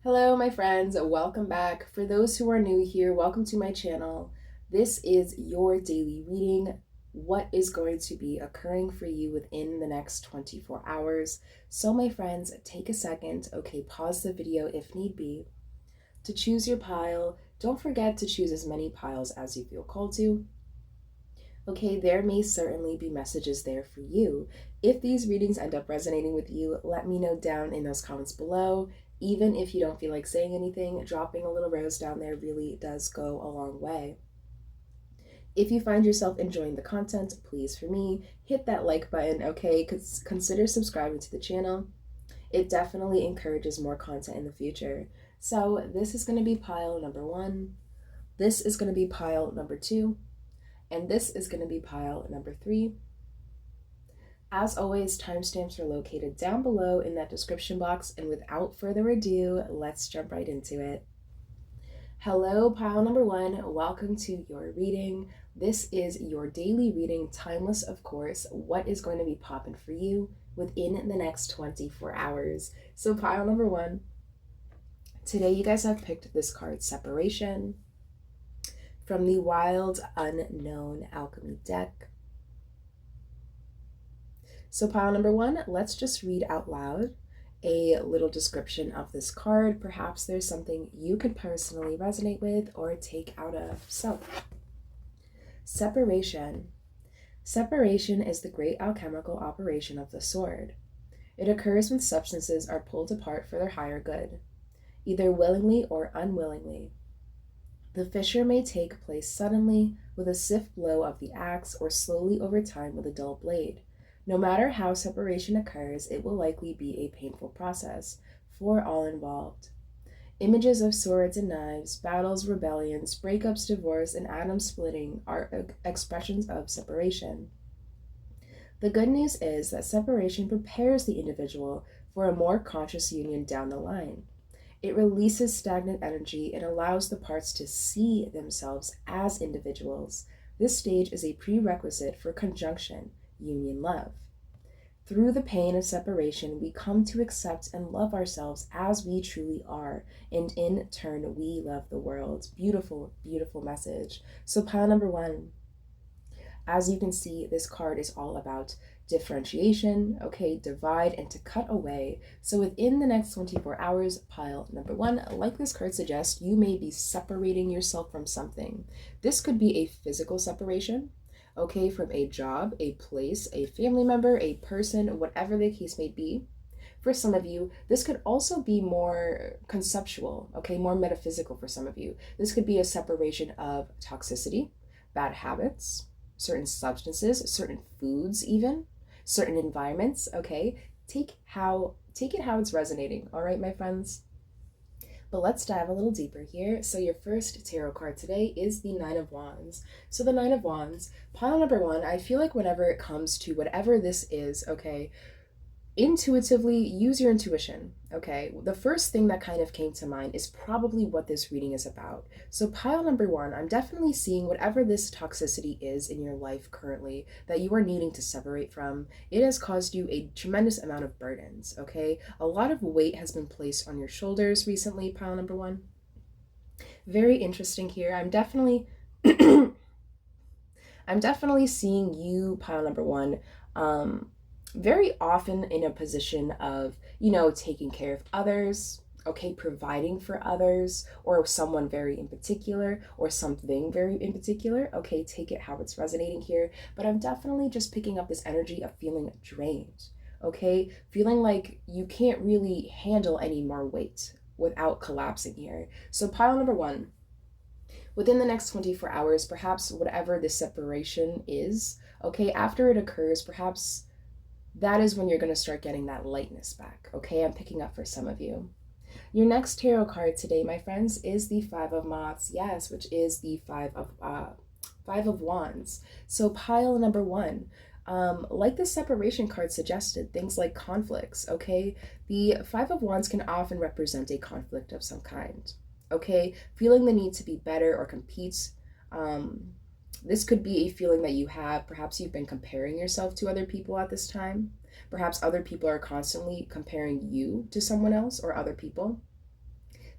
Hello, my friends. Welcome back. For those who are new here, welcome to my channel. This is your daily reading. What is going to be occurring for you within the next 24 hours. So, my friends, take a second, okay, pause the video if need be, to choose your pile. Don't forget to choose as many piles as you feel called to. Okay, there may certainly be messages there for you. If these readings end up resonating with you, let me know down in those comments below. Even if you don't feel like saying anything, dropping a little rose down there really does go a long way. If you find yourself enjoying the content, please, for me, hit that like button, okay? Consider subscribing to the channel. It definitely encourages more content in the future. So this is going to be pile number 1. This is going to be pile number 2. And this is going to be pile number 3. As always, timestamps are located down below in that description box, and without further ado, let's jump right into it. Hello, pile number 1. Welcome to your reading. This is your daily reading, timeless, of course. What is going to be popping for you within the next 24 hours? So, pile number 1. Today, you guys have picked this card, Separation, from the Wild Unknown Alchemy deck. So pile number 1, let's just read out loud a little description of this card. Perhaps there's something you could personally resonate with or take out of. So, separation. Separation is the great alchemical operation of the sword. It occurs when substances are pulled apart for their higher good, either willingly or unwillingly. The fissure may take place suddenly with a swift blow of the axe, or slowly over time with a dull blade. No matter how separation occurs, it will likely be a painful process for all involved. Images of swords and knives, battles, rebellions, breakups, divorce, and atom splitting are expressions of separation. The good news is that separation prepares the individual for a more conscious union down the line. It releases stagnant energy and allows the parts to see themselves as individuals. This stage is a prerequisite for conjunction, union, love. Through the pain of separation, we come to accept and love ourselves as we truly are, and in turn, we love the world. Beautiful, beautiful message. So pile number 1, as you can see, this card is all about differentiation, okay, divide and to cut away. So within the next 24 hours, pile number 1, like this card suggests, you may be separating yourself from something. This could be a physical separation, okay, from a job, a place, a family member, a person, whatever the case may be. For some of you, this could also be more conceptual, okay, more metaphysical for some of you. This could be a separation of toxicity, bad habits, certain substances, certain foods even, certain environments, okay? Take it how it's resonating, all right, my friends? But let's dive a little deeper here. So your first tarot card today is the Nine of Wands. So the Nine of Wands, pile number 1, I feel like whenever it comes to whatever this is, okay, intuitively use your intuition, okay? The first thing that kind of came to mind is probably what this reading is about. So pile number 1, I'm definitely seeing whatever this toxicity is in your life currently that you are needing to separate from. It has caused you a tremendous amount of burdens, okay? A lot of weight has been placed on your shoulders recently, pile number 1. Very interesting here. I'm definitely seeing you, pile number 1, very often in a position of, taking care of others, okay, providing for others, or someone very in particular, or something very in particular, okay, take it how it's resonating here. But I'm definitely just picking up this energy of feeling drained, okay, feeling like you can't really handle any more weight without collapsing here. So pile number 1, within the next 24 hours, perhaps whatever this separation is, okay, after it occurs, perhaps that is when you're going to start getting that lightness back, okay? I'm picking up for some of you. Your next tarot card today, my friends, is the Five of Moths, yes, which is the Five of Wands. So pile number 1, like the separation card suggested, things like conflicts, okay? The Five of Wands can often represent a conflict of some kind, okay? Feeling the need to be better or compete. This could be a feeling that you have. Perhaps you've been comparing yourself to other people at this time. Perhaps other people are constantly comparing you to someone else or other people.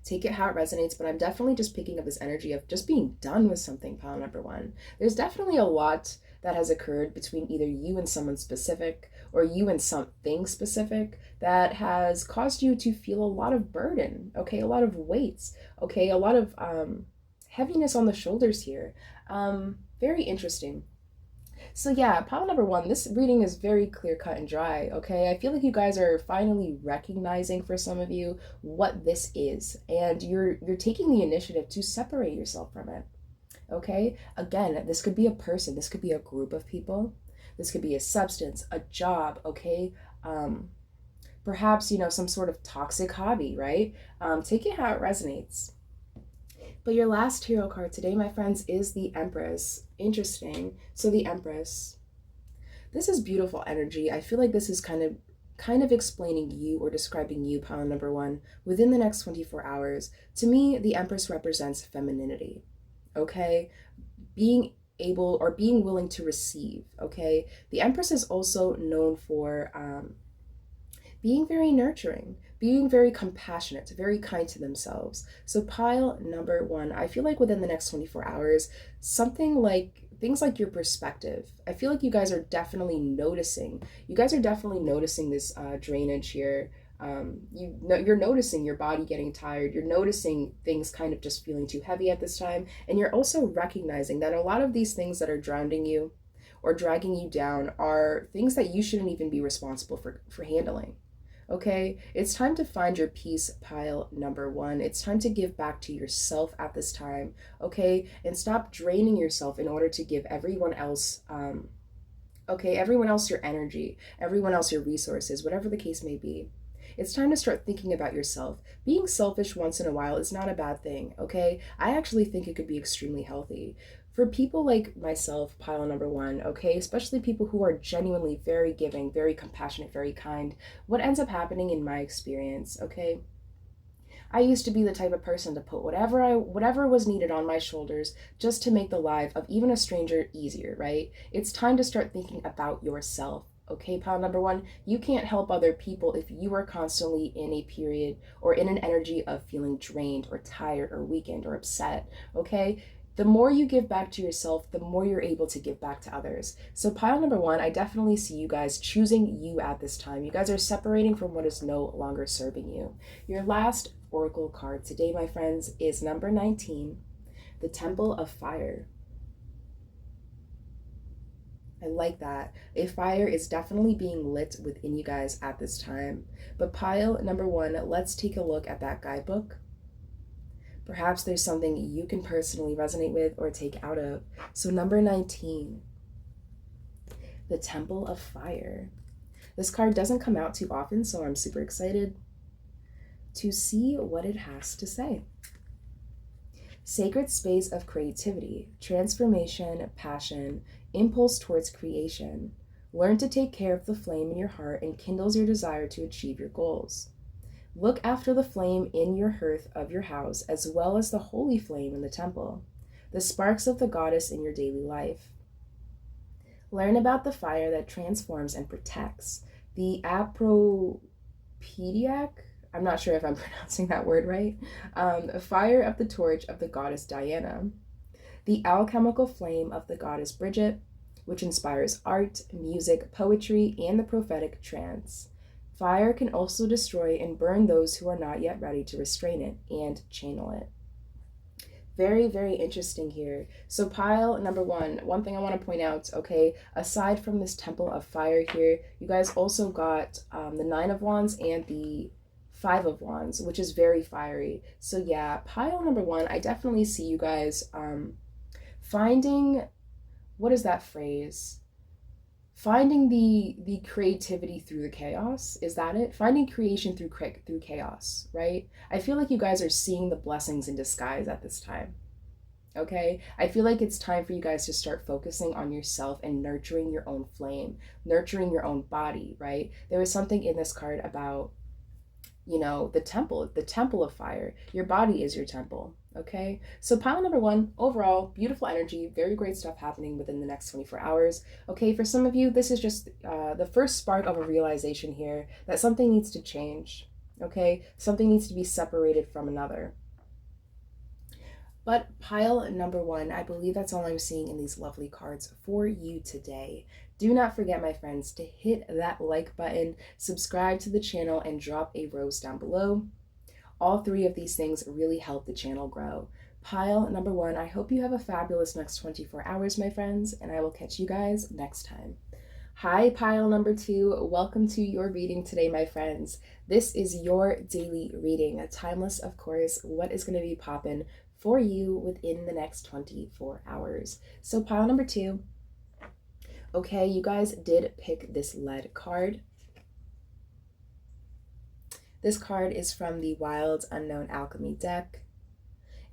Take it how it resonates, but I'm definitely just picking up this energy of just being done with something, pile number one. There's definitely a lot that has occurred between either you and someone specific or you and something specific that has caused you to feel a lot of burden, okay, a lot of weights, okay, a lot of heaviness on the shoulders here. Very interesting. So yeah, pile number one, this reading is very clear cut and dry, okay? I feel like you guys are finally recognizing, for some of you, what this is, and you're taking the initiative to separate yourself from it. Okay? Again, this could be a person, this could be a group of people, this could be a substance, a job, okay? Perhaps, some sort of toxic hobby, right? Take it how it resonates. But your last hero card today, my friends, is the Empress. Interesting. So the Empress. This is beautiful energy. I feel like this is kind of explaining you or describing you, pile number one, within the next 24 hours. To me, the Empress represents femininity. Okay? Being able or being willing to receive, okay? The Empress is also known for being very nurturing, being very compassionate, very kind to themselves. So pile number one, I feel like within the next 24 hours, something like things like your perspective. I feel like you guys are definitely noticing. You guys are definitely noticing this drainage here. You're noticing your body getting tired. You're noticing things kind of just feeling too heavy at this time. And you're also recognizing that a lot of these things that are drowning you or dragging you down are things that you shouldn't even be responsible for handling. Okay, it's time to find your peace, pile number one. It's time to give back to yourself at this time, okay? And stop draining yourself in order to give everyone else, everyone else your energy, everyone else your resources, whatever the case may be. It's time to start thinking about yourself. Being selfish once in a while is not a bad thing, okay? I actually think it could be extremely healthy. For people like myself, pile number one, okay, especially people who are genuinely very giving, very compassionate, very kind, what ends up happening in my experience, okay? I used to be the type of person to put whatever was needed on my shoulders just to make the life of even a stranger easier, right? It's time to start thinking about yourself. Okay, pile number one, you can't help other people if you are constantly in a period or in an energy of feeling drained or tired or weakened or upset, okay? The more you give back to yourself, the more you're able to give back to others. So pile number one, I definitely see you guys choosing you at this time. You guys are separating from what is no longer serving you. Your last oracle card today, my friends, is number 19, the Temple of Fire. I like that. A fire is definitely being lit within you guys at this time. But pile number one, let's take a look at that guidebook. Perhaps there's something you can personally resonate with or take out of. So number 19, the Temple of Fire. This card doesn't come out too often, so I'm super excited to see what it has to say. Sacred space of creativity, transformation, passion, impulse towards creation. Learn to take care of the flame in your heart and kindles your desire to achieve your goals. Look after the flame in your hearth of your house, as well as the holy flame in the temple, the sparks of the goddess in your daily life. Learn about the fire that transforms and protects, the apropediac, I'm not sure if I'm pronouncing that word right, fire of the torch of the goddess Diana, the alchemical flame of the goddess Bridget, which inspires art, music, poetry, and the prophetic trance. Fire can also destroy and burn those who are not yet ready to restrain it and channel it. Very, very interesting here. So pile number one thing I want to point out, okay, aside from this Temple of Fire here, you guys also got the Nine of Wands and the Five of Wands, which is very fiery. So yeah, pile number one, I definitely see you guys finding, what is that phrase? Finding the creativity through the chaos, is that it? Finding creation through chaos, right? I feel like you guys are seeing the blessings in disguise at this time, okay? I feel like it's time for you guys to start focusing on yourself and nurturing your own flame, nurturing your own body, right? There was something in this card about, the temple of fire. Your body is your temple, okay? So pile number one, overall, beautiful energy, very great stuff happening within the next 24 hours. Okay, for some of you, this is just the first spark of a realization here that something needs to change. okay? Something needs to be separated from another. But pile number one, I believe that's all I'm seeing in these lovely cards for you today. Do not forget, my friends, to hit that like button, subscribe to the channel, and drop a rose down below. All three of these things really help the channel grow. Pile number one, I hope you have a fabulous next 24 hours, my friends, and I will catch you guys next time. Hi, pile number two. Welcome to your reading today, my friends. This is your daily reading, timeless, of course, what is going to be popping for you within the next 24 hours. So pile number two. Okay, you guys did pick this lead card. This card is from the Wild Unknown Alchemy deck.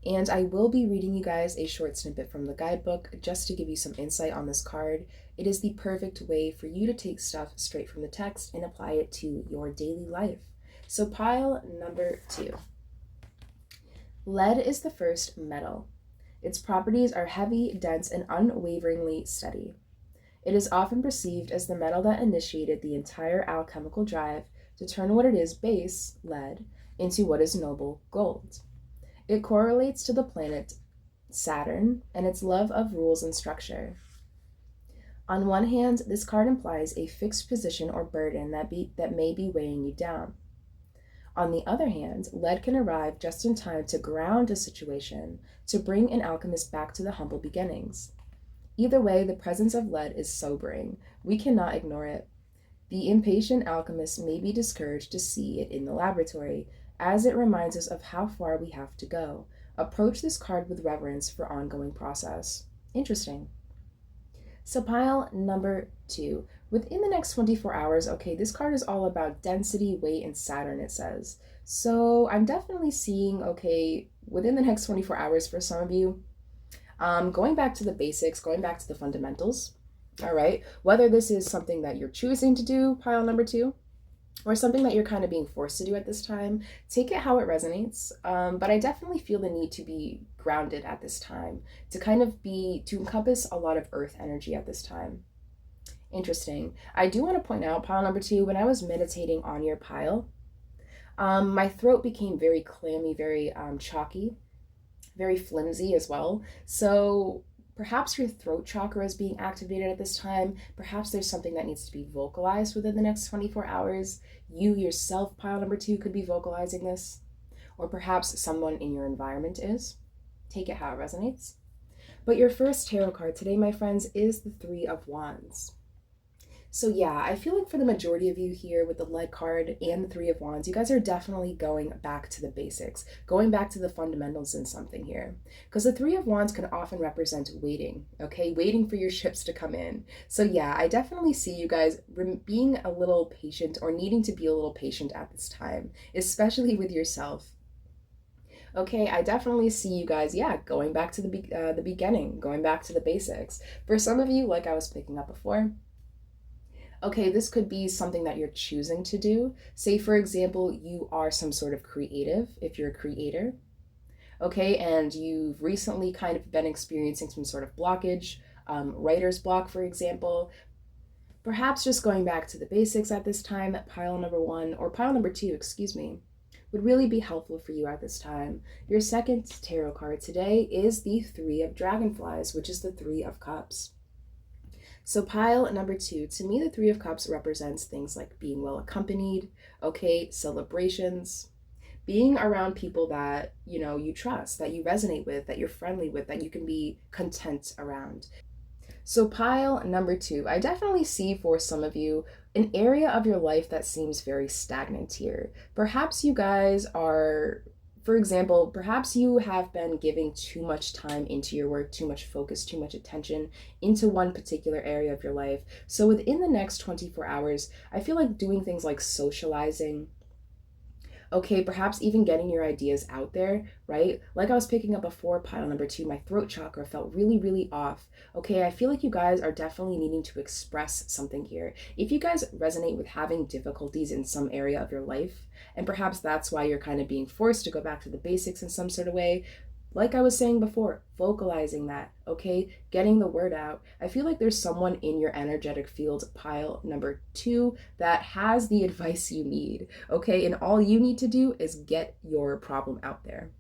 And I will be reading you guys a short snippet from the guidebook just to give you some insight on this card. It is the perfect way for you to take stuff straight from the text and apply it to your daily life. So pile number two. Lead is the first metal. Its properties are heavy, dense, and unwaveringly steady. It is often perceived as the metal that initiated the entire alchemical drive to turn what it is base, lead, into what is noble, gold. It correlates to the planet Saturn and its love of rules and structure. On one hand, this card implies a fixed position or burden that may be weighing you down. On the other hand, lead can arrive just in time to ground a situation, to bring an alchemist back to the humble beginnings. Either way, the presence of lead is sobering. We cannot ignore it. The impatient alchemist may be discouraged to see it in the laboratory, as it reminds us of how far we have to go. Approach this card with reverence for ongoing process. Interesting. So pile number two. Within the next 24 hours, okay, this card is all about density, weight, and Saturn, it says. So I'm definitely seeing, okay, within the next 24 hours for some of you, going back to the basics, going back to the fundamentals, all right? Whether this is something that you're choosing to do, pile number two, or something that you're kind of being forced to do at this time, take it how it resonates. But I definitely feel the need to be grounded at this time, to encompass a lot of earth energy at this time. Interesting. I do want to point out, pile number two, when I was meditating on your pile, my throat became very clammy, very chalky, very flimsy as well. So perhaps your throat chakra is being activated at this time. Perhaps there's something that needs to be vocalized within the next 24 hours. You yourself, pile number two, could be vocalizing this. Or perhaps someone in your environment is. Take it how it resonates. But your first tarot card today, my friends, is the Three of Wands. So yeah, I feel like for the majority of you here with the lead card and the Three of Wands, you guys are definitely going back to the basics, going back to the fundamentals in something here. Because the Three of Wands can often represent waiting, okay? Waiting for your ships to come in. So yeah, I definitely see you guys being a little patient or needing to be a little patient at this time, especially with yourself. Okay, I definitely see you guys, yeah, going back to the beginning, going back to the basics. For some of you, like I was picking up before, okay, this could be something that you're choosing to do. Say, for example, you are some sort of creative, if you're a creator, okay, and you've recently kind of been experiencing some sort of blockage, writer's block, for example. Perhaps just going back to the basics at this time, pile number one, or pile number two, excuse me, would really be helpful for you at this time. Your second tarot card today is the Three of Dragonflies, which is the Three of Cups. So pile number two, to me, the Three of Cups represents things like being well accompanied, okay, celebrations, being around people that, you know, you trust, that you resonate with, that you're friendly with, that you can be content around. So pile number two, I definitely see for some of you an area of your life that seems very stagnant here. Perhaps you guys are, for example, perhaps you have been giving too much time into your work, too much focus, too much attention into one particular area of your life. So within the next 24 hours, I feel like doing things like socializing, okay, perhaps even getting your ideas out there, right? Like I was picking up before, pile number two, my throat chakra felt really, really off. Okay, I feel like you guys are definitely needing to express something here. If you guys resonate with having difficulties in some area of your life, and perhaps that's why you're kind of being forced to go back to the basics in some sort of way, Like I was saying before, vocalizing that, okay? Getting the word out. I feel like there's someone in your energetic field, pile number 2, that has the advice you need, okay? And all you need to do is get your problem out there.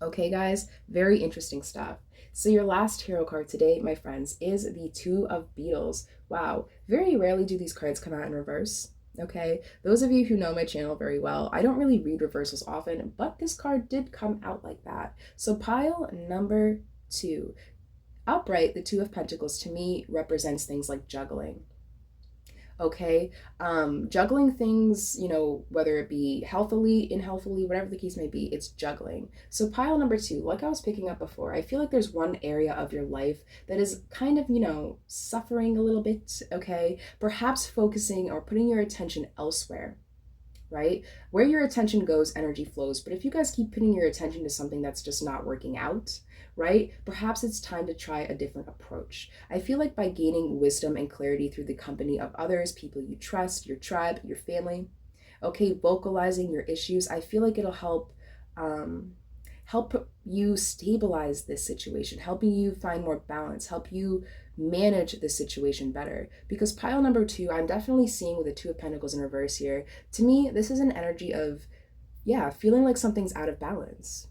Okay, guys, very interesting stuff. So your last tarot card today, my friends, is the Two of Beetles. Wow, very rarely do these cards come out in reverse. Okay, those of you who know my channel very well, I don't really read reversals often, but this card did come out like that. So pile number 2. Upright, the Two of Pentacles to me represents things like juggling. Okay, juggling things, you know, whether it be healthily, unhealthily, whatever the case may be, it's juggling. So pile number 2, like I was picking up before, I feel like there's one area of your life that is kind of, you know, suffering a little bit. Okay, perhaps focusing or putting your attention elsewhere, right? Where your attention goes, energy flows. But if you guys keep putting your attention to something that's just not working out, right? Perhaps it's time to try a different approach. I feel like by gaining wisdom and clarity through the company of others, people you trust, your tribe, your family, okay, vocalizing your issues, I feel like it'll help help you stabilize this situation, helping you find more balance, help you manage the situation better. Because pile number 2, I'm definitely seeing with the Two of Pentacles in reverse here. To me, this is an energy of, yeah, feeling like something's out of balance.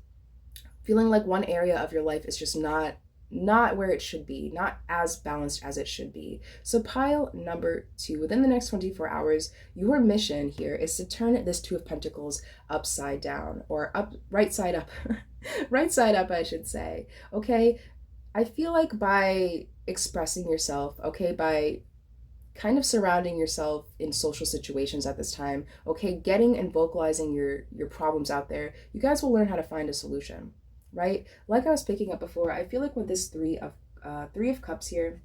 Feeling like one area of your life is just not where it should be, not as balanced as it should be. So pile number 2, within the next 24 hours, your mission here is to turn this Two of Pentacles upside down, or right side up, right side up, I should say. Okay, I feel like by expressing yourself, okay, by kind of surrounding yourself in social situations at this time, okay, getting and vocalizing your problems out there, you guys will learn how to find a solution, right? Like I was picking up before, I feel like with this Three of Cups here,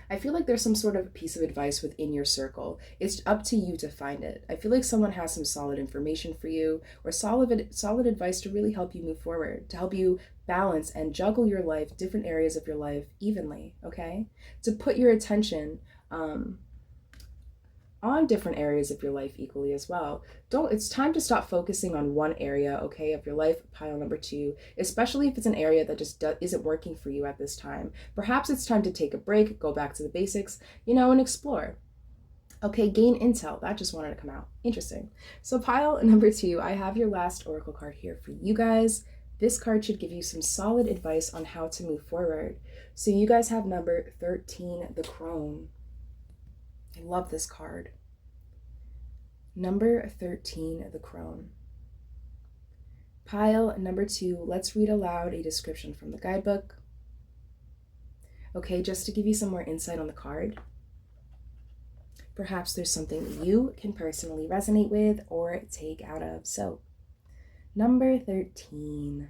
I feel like there's some sort of piece of advice within your circle. It's up to you to find it. I feel like someone has some solid information for you, or solid advice to really help you move forward, to help you balance and juggle your life, different areas of your life evenly, okay? To put your attention on different areas of your life equally as well. It's time to stop focusing on one area, okay, of your life, pile number 2, especially if it's an area that just isn't working for you at this time. Perhaps it's time to take a break, go back to the basics, you know, and explore. Okay, gain intel. That just wanted to come out. Interesting. So pile number 2, I have your last oracle card here for you guys. This card should give you some solid advice on how to move forward. So you guys have number 13, the Crone. I love this card. Number 13, the Crone. Pile number 2, let's read aloud a description from the guidebook. Okay, just to give you some more insight on the card. Perhaps there's something that you can personally resonate with or take out of. So, number 13.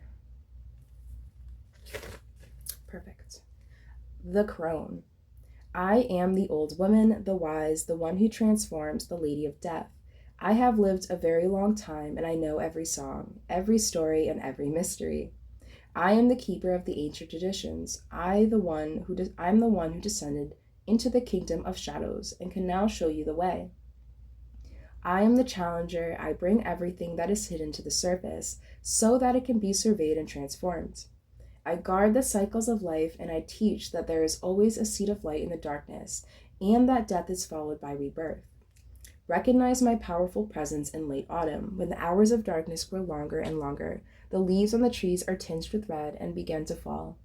Perfect. The Crone. I am the old woman, the wise, the one who transforms, the lady of death. I have lived a very long time, and I know every song, every story, and every mystery. I am the keeper of the ancient traditions. I'm the one who descended into the kingdom of shadows and can now show you the way. I am the challenger. I bring everything that is hidden to the surface so that it can be surveyed and transformed. I guard the cycles of life, and I teach that there is always a seed of light in the darkness, and that death is followed by rebirth. Recognize my powerful presence in late autumn, when the hours of darkness grow longer and longer. The leaves on the trees are tinged with red and begin to fall.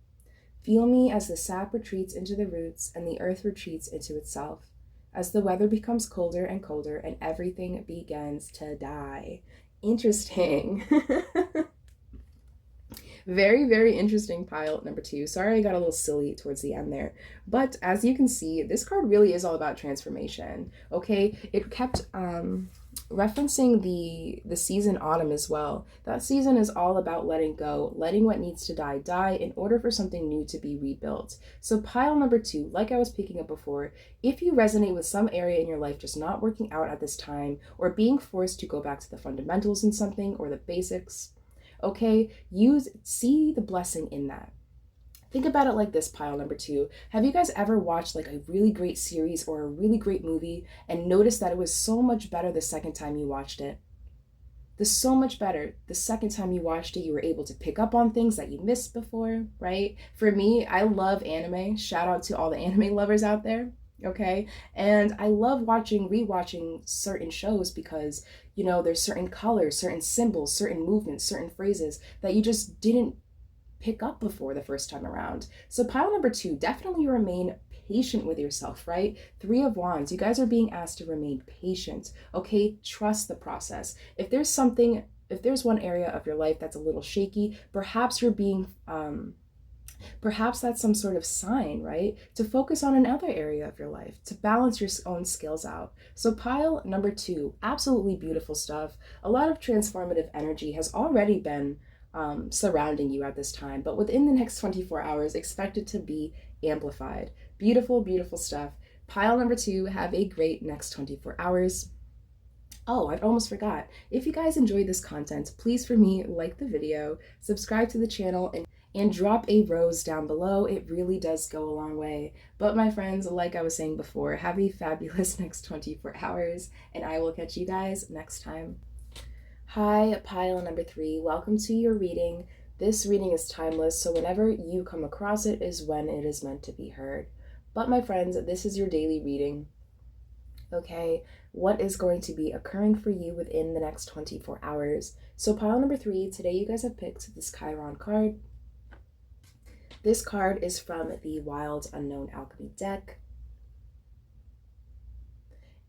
Feel me as the sap retreats into the roots and the earth retreats into itself, as the weather becomes colder and colder and everything begins to die. Interesting. Very, very interesting pile number 2. Sorry I got a little silly towards the end there. But as you can see, this card really is all about transformation. Okay, it kept referencing the season autumn as well. That season is all about letting go, letting what needs to die in order for something new to be rebuilt. So pile number 2, like I was picking up before, if you resonate with some area in your life just not working out at this time, or being forced to go back to the fundamentals in something or the basics, okay, see the blessing in that. Think about it like this, pile number 2. Have you guys ever watched like a really great series or a really great movie and noticed that it was so much better the second time you watched it? this so much better. The second time you watched it, you were able to pick up on things that you missed before, right? For me, I love anime. Shout out to all the anime lovers out there, okay? And I love rewatching certain shows because, there's certain colors, certain symbols, certain movements, certain phrases that you just didn't pick up before the first time around. So pile number 2, definitely remain patient with yourself, right? 3 of Wands, you guys are being asked to remain patient, okay? Trust the process. If there's one area of your life that's a little shaky, perhaps perhaps that's some sort of sign, right? To focus on another area of your life, to balance your own skills out. So pile number 2, absolutely beautiful stuff. A lot of transformative energy has already been surrounding you at this time, but within the next 24 hours, expect it to be amplified. Beautiful, beautiful stuff. Pile number 2, have a great next 24 hours. Oh, I almost forgot. If you guys enjoyed this content, please for me, like the video, subscribe to the channel, and drop a rose down below. It really does go a long way. But my friends, like I was saying before, have a fabulous next 24 hours, and I will catch you guys next time. Hi, pile number 3. Welcome to your reading. This reading is timeless, so whenever you come across it is when it is meant to be heard. But my friends, this is your daily reading. Okay, what is going to be occurring for you within the next 24 hours? So pile number 3, today you guys have picked this Chiron card. This card is from the Wild Unknown Alchemy deck.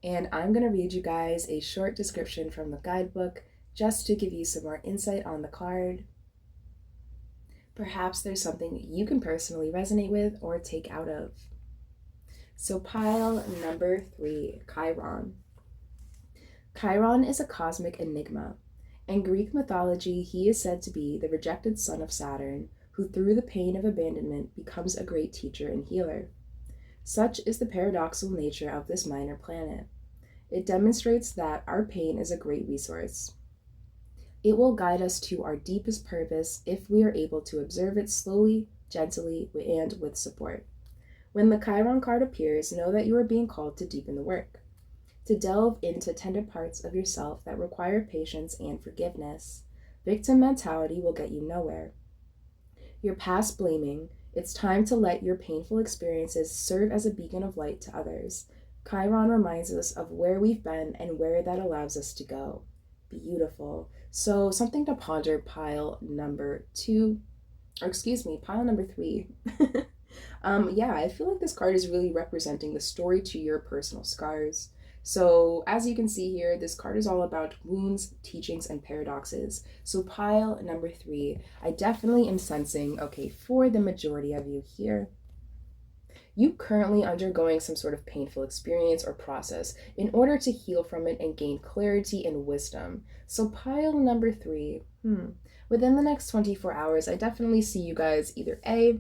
And I'm going to read you guys a short description from the guidebook just to give you some more insight on the card. Perhaps there's something you can personally resonate with or take out of. So pile number 3, Chiron. Chiron is a cosmic enigma. In Greek mythology, he is said to be the rejected son of Saturn, who through the pain of abandonment becomes a great teacher and healer. Such is the paradoxical nature of this minor planet. It demonstrates that our pain is a great resource. It will guide us to our deepest purpose if we are able to observe it slowly, gently, and with support. When the Chiron card appears, know that you are being called to deepen the work, to delve into tender parts of yourself that require patience and forgiveness. Victim mentality will get you nowhere. Your past blaming, it's time to let your painful experiences serve as a beacon of light to others. Chiron reminds us of where we've been and where that allows us to go. Beautiful. So something to ponder, pile number 3. Yeah, I feel like this card is really representing the story to your personal scars. So as you can see here, this card is all about wounds, teachings, and paradoxes. So pile number 3, I definitely am sensing, okay, for the majority of you here, you currently undergoing some sort of painful experience or process in order to heal from it and gain clarity and wisdom. So pile number 3, within the next 24 hours, I definitely see you guys either A,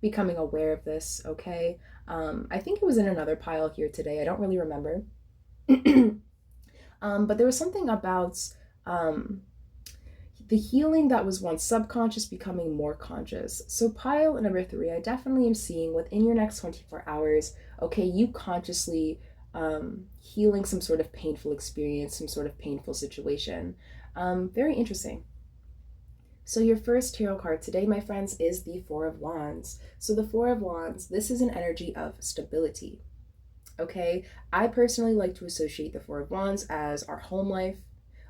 becoming aware of this, okay? I think it was in another pile here today. I don't really remember. But there was something about the healing that was once subconscious becoming more conscious. So pile number 3, I definitely am seeing within your next 24 hours, okay, you consciously healing some sort of painful experience, some sort of painful situation. Very interesting. So your first tarot card today, my friends, is the 4 of Wands. So the 4 of Wands, this is an energy of stability. Okay, I personally like to associate the 4 of Wands as our home life,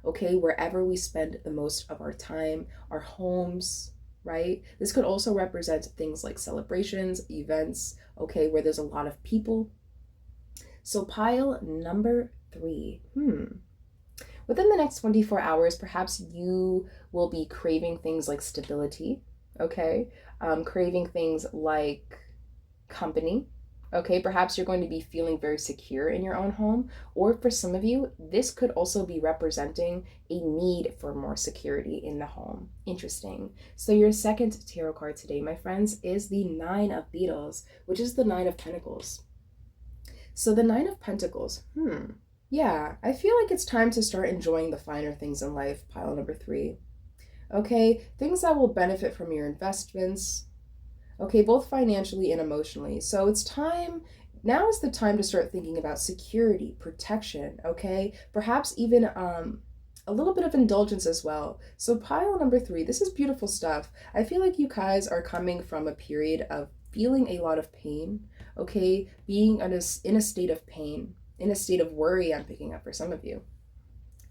okay, wherever we spend the most of our time, our homes, right? This could also represent things like celebrations, events, okay, where there's a lot of people. So pile number 3, within the next 24 hours, perhaps you will be craving things like stability, okay? Craving things like company, okay? Perhaps you're going to be feeling very secure in your own home, or for some of you, this could also be representing a need for more security in the home. Interesting. So your second tarot card today, my friends, is the 9 of Beetles, which is the 9 of Pentacles. So the 9 of Pentacles, yeah, I feel like it's time to start enjoying the finer things in life, pile number 3. Okay, things that will benefit from your investments, okay, both financially and emotionally. So it's time, now is the time to start thinking about security, protection, okay? Perhaps even a little bit of indulgence as well. So pile number 3, this is beautiful stuff. I feel like you guys are coming from a period of feeling a lot of pain, okay? Being in a state of pain, in a state of worry, I'm picking up for some of you.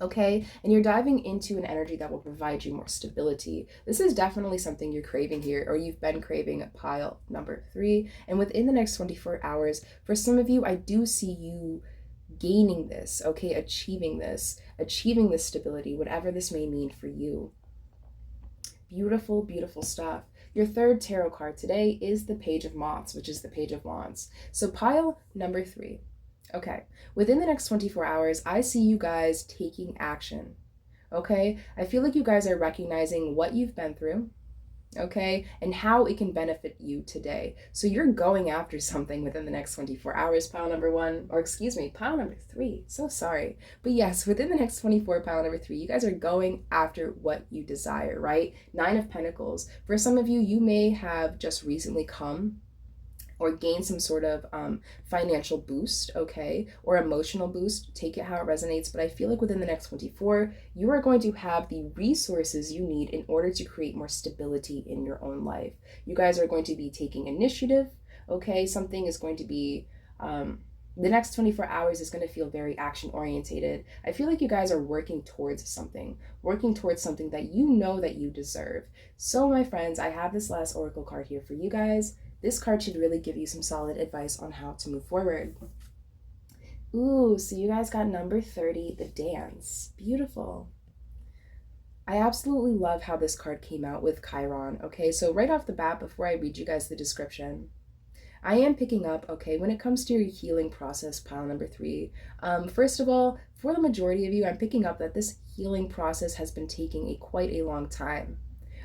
Okay, and you're diving into an energy that will provide you more stability. This is definitely something you're craving here, or you've been craving at pile number 3. And within the next 24 hours, for some of you, I do see you gaining this, okay, achieving this stability, whatever this may mean for you. Beautiful, beautiful stuff. Your third tarot card today is the Page of Moths, which is the Page of Wands. So pile number 3. Okay, within the next 24 hours, I see you guys taking action. Okay, I feel like you guys are recognizing what you've been through, okay, and how it can benefit you today. So you're going after something within the next 24 hours, pile number 1, or excuse me, pile number 3. So sorry. But yes, within the next 24, pile number 3, you guys are going after what you desire, right? 9 of Pentacles. For some of you, you may have just recently come or gain some sort of financial boost, okay, or emotional boost. Take it how it resonates, but I feel like within the next 24, you are going to have the resources you need in order to create more stability in your own life. You guys are going to be taking initiative, okay? Something is going to be, the next 24 hours is going to feel very action orientated. I feel like you guys are working towards something that you know that you deserve. So my friends, I have this last oracle card here for you guys. This card should really give you some solid advice on how to move forward. Ooh, so you guys got number 30, the dance. Beautiful. I absolutely love how this card came out with Chiron. Okay, so right off the bat, before I read you guys the description, I am picking up, okay, when it comes to your healing process, pile number 3, first of all, for the majority of you, I'm picking up that this healing process has been taking quite a long time.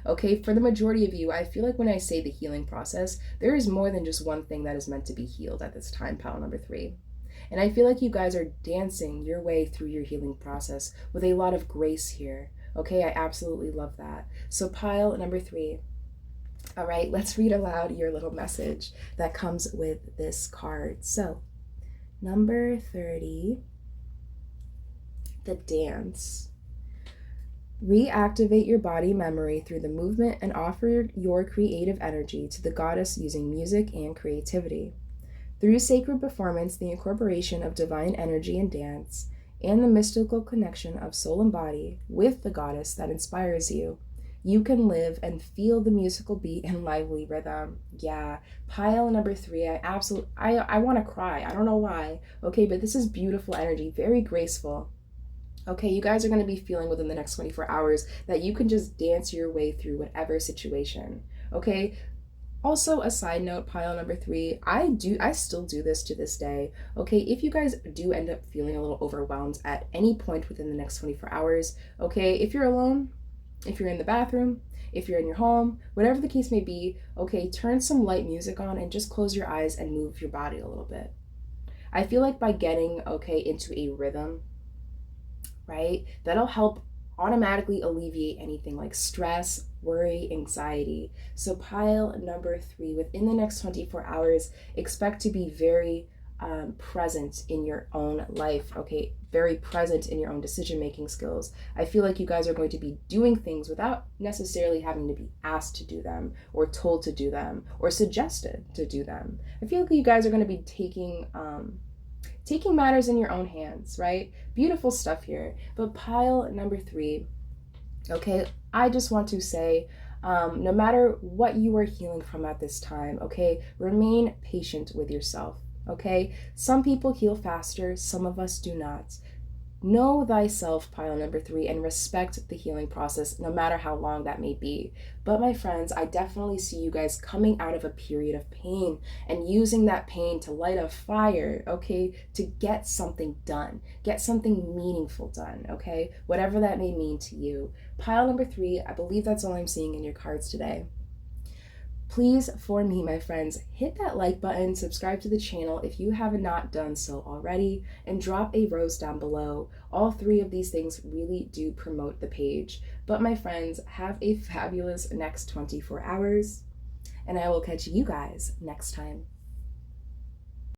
Okay, for the majority of you, I feel like when I say the healing process, there is more than just one thing that is meant to be healed at this time, pile number 3. And I feel like you guys are dancing your way through your healing process with a lot of grace here. Okay, I absolutely love that. So pile number 3. All right, let's read aloud your little message that comes with this card. So, number 30, the dance. Reactivate your body memory through the movement and offer your creative energy to the goddess using music and creativity. Through sacred performance, the incorporation of divine energy and dance, and the mystical connection of soul and body with the goddess that inspires you, you can live and feel the musical beat and lively rhythm. Yeah, pile number 3, I want to cry. I don't know why. Okay, but this is beautiful energy, very graceful. Okay, you guys are going to be feeling within the next 24 hours that you can just dance your way through whatever situation. Okay, also a side note, pile number 3, I still do this to this day. Okay, if you guys do end up feeling a little overwhelmed at any point within the next 24 hours, okay, if you're alone, if you're in the bathroom, if you're in your home, whatever the case may be, okay, turn some light music on and just close your eyes and move your body a little bit. I feel like by getting, okay, into a rhythm, right, that'll help automatically alleviate anything like stress, worry, anxiety. So pile number 3, within the next 24 hours, expect to be very present in your own life, okay? Very present in your own decision-making skills. I feel like you guys are going to be doing things without necessarily having to be asked to do them or told to do them or suggested to do them. I feel like you guys are going to be taking matters in your own hands, right? Beautiful stuff here. But pile number 3, okay, I just want to say, no matter what you are healing from at this time, okay, remain patient with yourself, okay? Some people heal faster, some of us do not. Know thyself, pile number 3, and respect the healing process, no matter how long that may be. But my friends, I definitely see you guys coming out of a period of pain and using that pain to light a fire, okay, to get something done, get something meaningful done, okay, whatever that may mean to you. Pile number 3, I believe that's all I'm seeing in your cards today. Please, for me, my friends, hit that like button, subscribe to the channel if you have not done so already, and drop a rose down below. All 3 of these things really do promote the page. But my friends, have a fabulous next 24 hours, and I will catch you guys next time.